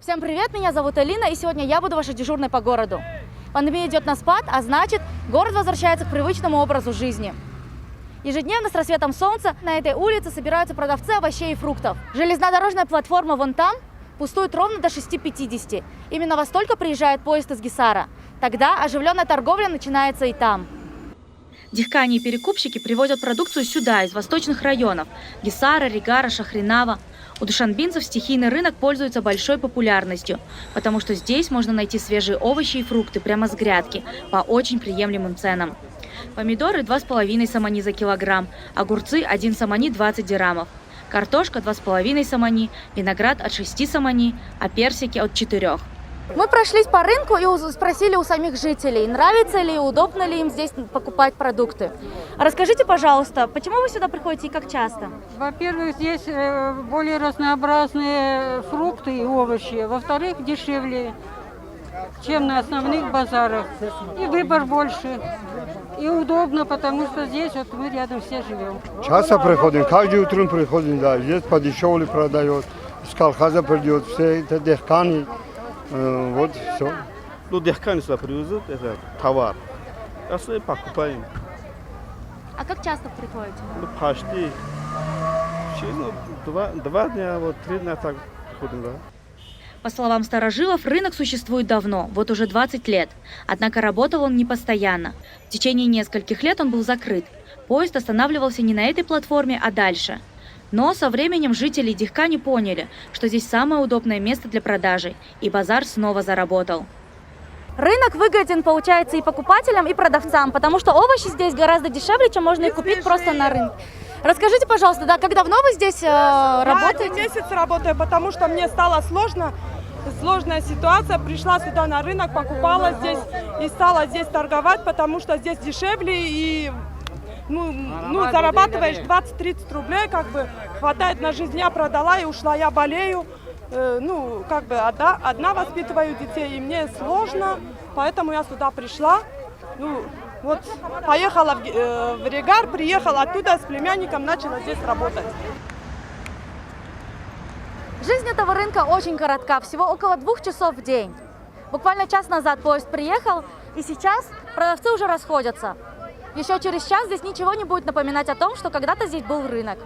Всем привет, меня зовут Алина, и сегодня я буду вашей дежурной по городу. Пандемия идет на спад, а значит, город возвращается к привычному образу жизни. Ежедневно с рассветом солнца на этой улице собираются продавцы овощей и фруктов. Железнодорожная платформа вон там пустует ровно до 6:50. Именно во столько приезжает поезд из Гисара. Тогда оживленная торговля начинается и там. Дихкани и перекупщики привозят продукцию сюда, из восточных районов – Гисара, Регара, Шахринава. У душанбинцев стихийный рынок пользуется большой популярностью, потому что здесь можно найти свежие овощи и фрукты прямо с грядки по очень приемлемым ценам. Помидоры 2,5 самани за килограмм, огурцы 1 самани 20 дирхамов, картошка 2,5 самани, виноград от 6 самани, а персики от 4. Мы прошлись по рынку и спросили у самих жителей, нравится ли и удобно ли им здесь покупать продукты. Расскажите, пожалуйста, почему вы сюда приходите и как часто? Во-первых, здесь более разнообразные фрукты и овощи. Во-вторых, дешевле, чем на основных базарах. И выбор больше. И удобно, потому что здесь вот мы рядом все живем. Часто приходим, каждый утром приходим, да, здесь подешевле продает, с колхоза придет, все это дихкани, вот все. Ну, дихкани сюда привезут, это товар, остальное покупаем. А как часто приходите? Ну, почти, два дня, вот 3 дня так приходим, да. По словам старожилов, рынок существует давно, вот уже 20 лет. Однако работал он не постоянно. В течение нескольких лет он был закрыт. Поезд останавливался не на этой платформе, а дальше. Но со временем жители Дихкани поняли, что здесь самое удобное место для продажи, и базар снова заработал. Рынок выгоден, получается, и покупателям, и продавцам, потому что овощи здесь гораздо дешевле, чем можно их купить просто на рынке. Расскажите, пожалуйста, да, как давно вы здесь работаете? Я 1 месяц работаю, потому что мне стало сложная ситуация. Пришла сюда на рынок, покупала здесь и стала здесь торговать, потому что здесь дешевле и зарабатываешь 20-30 рублей, как бы хватает на жизнь. Я продала и ушла, я болею, одна воспитываю детей, и мне сложно, поэтому я сюда пришла. Вот поехала в Регар, приехала оттуда с племянником, начала здесь работать. Жизнь этого рынка очень коротка, всего около 2 часов в день. Буквально час назад поезд приехал, и сейчас продавцы уже расходятся. Еще через час здесь ничего не будет напоминать о том, что когда-то здесь был рынок.